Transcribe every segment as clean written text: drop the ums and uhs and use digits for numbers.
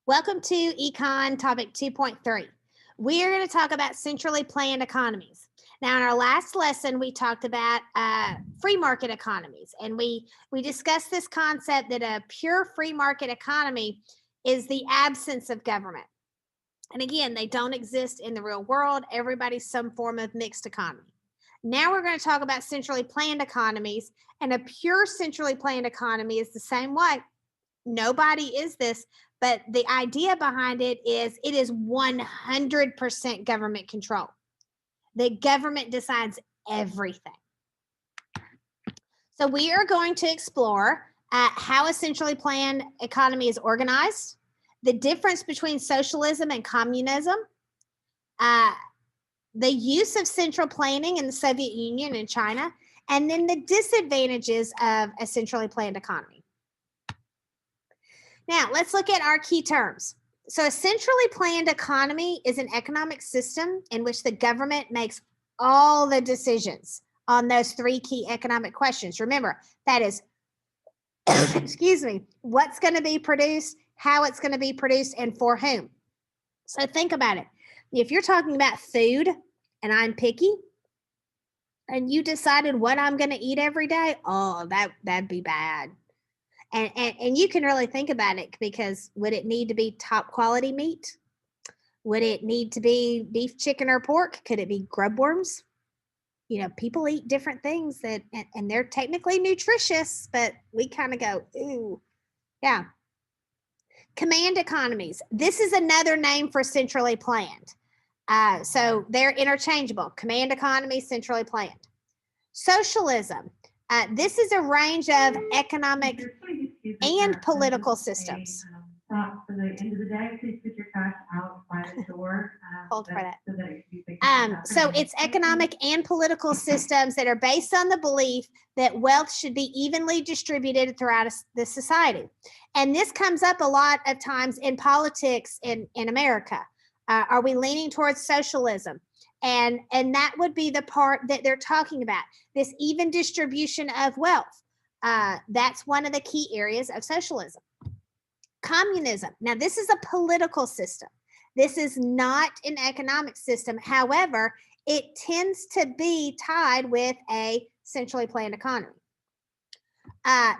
Welcome to Econ Topic 2.3. We are going to talk about centrally planned economies. Now, in our last lesson, we talked about free market economies, and we discussed this concept that a pure free market economy is the absence of government. And again, they don't exist in the real world. Everybody's some form of mixed economy. Now we're going to talk about centrally planned economies, and a pure centrally planned economy is the same way. Nobody is this, but the idea behind it is 100% government control. The government decides everything. So we are going to explore how a centrally planned economy is organized, the difference between socialism and communism, the use of central planning in the Soviet Union and China, and then the disadvantages of a centrally planned economy. Now, let's look at our key terms. So a centrally planned economy is an economic system in which the government makes all the decisions on those three key economic questions. Remember, that is, excuse me, what's going to be produced, how it's going to be produced, and for whom. So think about it. If you're talking about food and I'm picky, and you decided what I'm going to eat every day, oh, that'd be bad. And you can really think about it, because would it need to be top quality meat? Would it need to be beef, chicken, or pork? Could it be grub worms? You know, people eat different things and they're technically nutritious, but we kind of go, ooh, yeah. Command economies. This is another name for centrally planned. So they're interchangeable. Command economy, centrally planned. Socialism. This is a range of economic and political systems. Stop for the end of the day. Please put your trash out by the door. Hold for that. So that it can be picked up. So it's economic and political systems that are based on the belief that wealth should be evenly distributed throughout the society. And this comes up a lot of times in politics in America. Are we leaning towards socialism? And that would be the part that they're talking about, this even distribution of wealth. That's one of the key areas of socialism. Communism. Now, this is a political system. This is not an economic system. However, it tends to be tied with a centrally planned economy.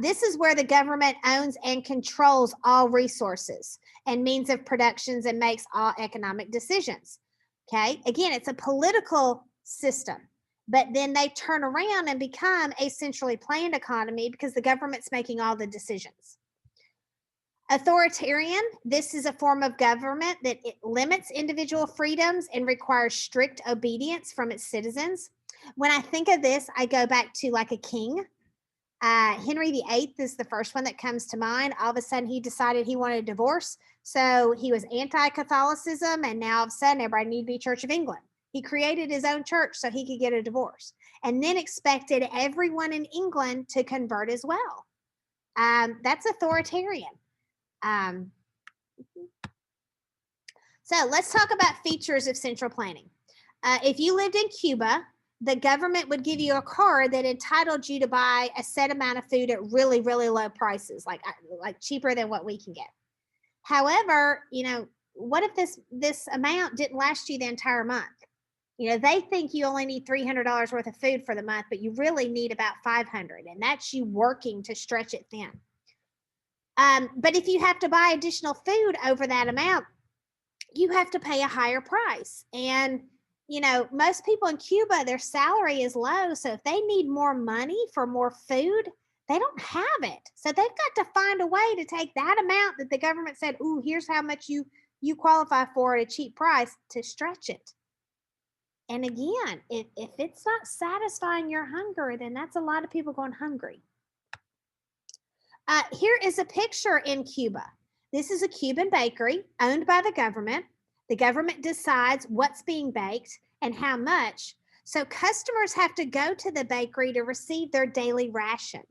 This is where the government owns and controls all resources and means of productions and makes all economic decisions. Okay, again, it's a political system, but then they turn around and become a centrally planned economy because the government's making all the decisions. Authoritarian, this is a form of government that it limits individual freedoms and requires strict obedience from its citizens. When I think of this, I go back to like a king. Henry VIII is the first one that comes to mind. All of a sudden, he decided he wanted a divorce. So he was anti-Catholicism, and now all of a sudden, everybody needed to be Church of England. He created his own church so he could get a divorce, and then expected everyone in England to convert as well. That's authoritarian. So let's talk about features of central planning. If you lived in Cuba, the government would give you a card that entitled you to buy a set amount of food at really, really low prices, like cheaper than what we can get. However, you know, what if this amount didn't last you the entire month? You know, they think you only need $300 worth of food for the month, but you really need about $500, and that's you working to stretch it thin. But if you have to buy additional food over that amount, you have to pay a higher price. And you know, most people in Cuba, their salary is low. So if they need more money for more food, they don't have it. So they've got to find a way to take that amount that the government said, ooh, here's how much you qualify for at a cheap price, to stretch it. And again, if it's not satisfying your hunger, then that's a lot of people going hungry. Here is a picture in Cuba. This is a Cuban bakery owned by the government. The government decides what's being baked and how much. So customers have to go to the bakery to receive their daily ration.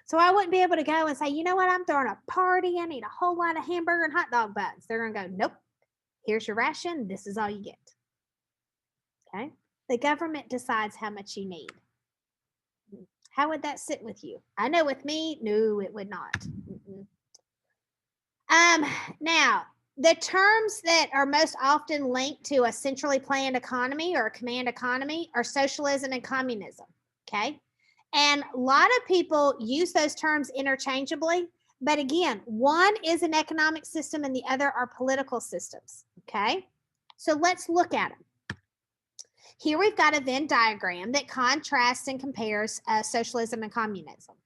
So I wouldn't be able to go and say, you know what, I'm throwing a party. I need a whole lot of hamburger and hot dog buns. They're going to go, nope, here's your ration. This is all you get. Okay. The government decides how much you need. How would that sit with you? I know with me, no, it would not. Now, the terms that are most often linked to a centrally planned economy or a command economy are socialism and communism. Okay. And a lot of people use those terms interchangeably. But again, one is an economic system and the other are political systems. Okay. So let's look at them. Here we've got a Venn diagram that contrasts and compares socialism and communism.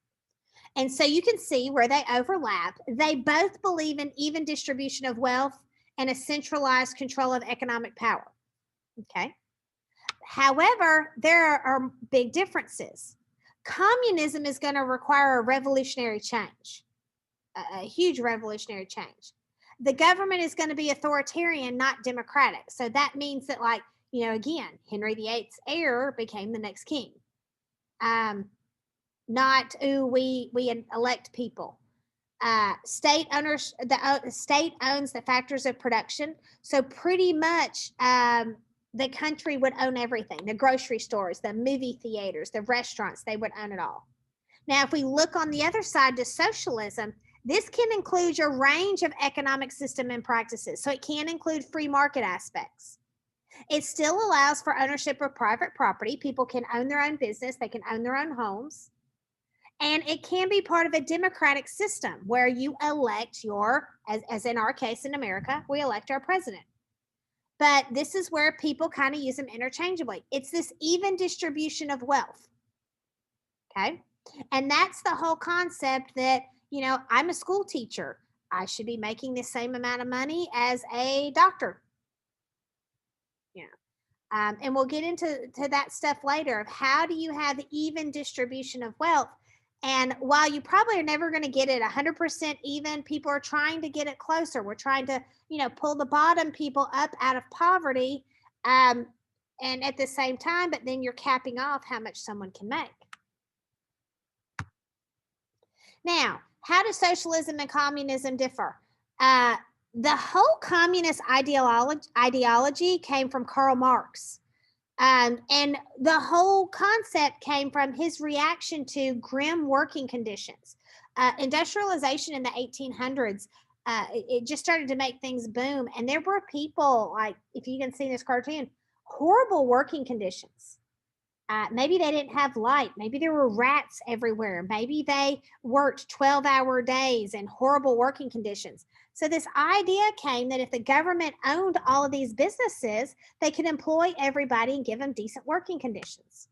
And so you can see where they overlap. They both believe in even distribution of wealth and a centralized control of economic power. Okay. However, there are big differences. Communism is going to require a revolutionary change, a huge revolutionary change. The government is going to be authoritarian, not democratic. So that means that, like, again, Henry VIII's heir became the next king. Not we elect people. State owners, the state owns the factors of production. So pretty much the country would own everything. The grocery stores, the movie theaters, the restaurants, they would own it all. Now, if we look on the other side to socialism, this can include a range of economic system and practices. So it can include free market aspects. It still allows for ownership of private property. People can own their own business. They can own their own homes. And it can be part of a democratic system where you elect as in our case in America, we elect our president. But this is where people kind of use them interchangeably. It's this even distribution of wealth. Okay. And that's the whole concept that, I'm a school teacher. I should be making the same amount of money as a doctor. Yeah. And we'll get into that stuff later of how do you have even distribution of wealth. And while you probably are never going to get it 100% even, people are trying to get it closer. We're trying to, pull the bottom people up out of poverty. And at the same time, but then you're capping off how much someone can make. Now, how do socialism and communism differ? The whole communist ideology came from Karl Marx. And the whole concept came from his reaction to grim working conditions. Industrialization in the 1800s, it just started to make things boom. And there were people, like, if you can see this cartoon, horrible working conditions. Maybe they didn't have light. Maybe there were rats everywhere. Maybe they worked 12-hour days in horrible working conditions. So this idea came that if the government owned all of these businesses, they could employ everybody and give them decent working conditions.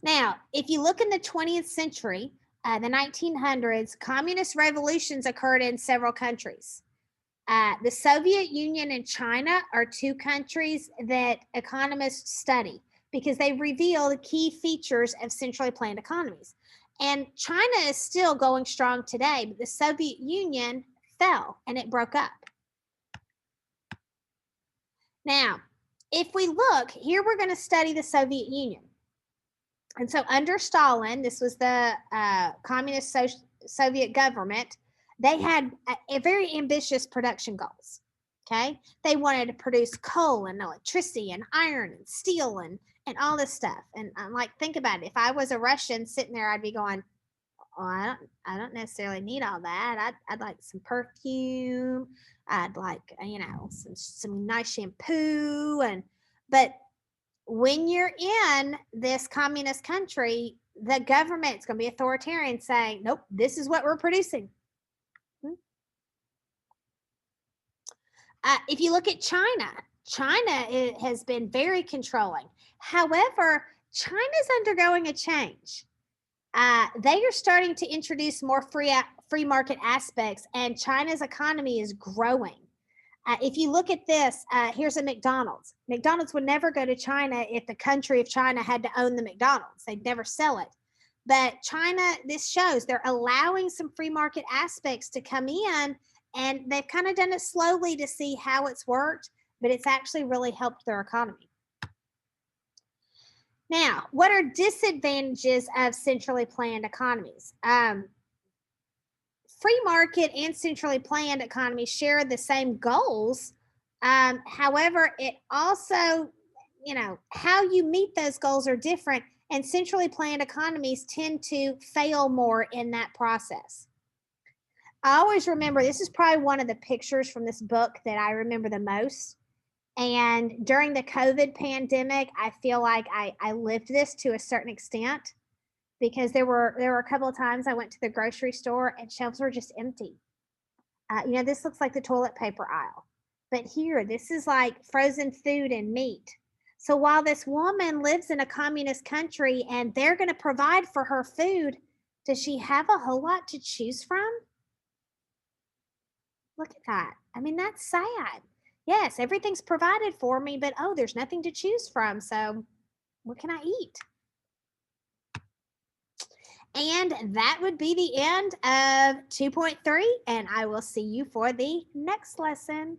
Now, if you look in the 20th century, the 1900s, communist revolutions occurred in several countries. The Soviet Union and China are two countries that economists study because they reveal the key features of centrally planned economies. And China is still going strong today, but the Soviet Union fell and it broke up. Now, if we look, here we're going to study the Soviet Union. And so under Stalin, this was the communist Soviet government, they had a very ambitious production goals. Okay. They wanted to produce coal and electricity and iron and steel and all this stuff. And I'm like, think about it. If I was a Russian sitting there, I'd be going, oh, I don't necessarily need all that. I'd like some perfume. I'd like, some nice shampoo. But when you're in this communist country, the government's going to be authoritarian saying, nope, this is what we're producing. If you look at China has been very controlling. However, China's undergoing a change. They are starting to introduce more free market aspects, and China's economy is growing. If you look at this, here's a McDonald's. McDonald's would never go to China if the country of China had to own the McDonald's. They'd never sell it. But China, this shows they're allowing some free market aspects to come in, and they've kind of done it slowly to see how it's worked, but it's actually really helped their economy. Now, what are disadvantages of centrally planned economies? Free market and centrally planned economies share the same goals. However, it also, how you meet those goals are different, and centrally planned economies tend to fail more in that process. I always remember, this is probably one of the pictures from this book that I remember the most. And during the COVID pandemic, I feel like I lived this to a certain extent because there were a couple of times I went to the grocery store and shelves were just empty. This looks like the toilet paper aisle, but here, this is like frozen food and meat. So while this woman lives in a communist country and they're going to provide for her food, does she have a whole lot to choose from? Look at that. I mean, that's sad. Yes, everything's provided for me, but oh, there's nothing to choose from. So what can I eat? And that would be the end of 2.3, and I will see you for the next lesson.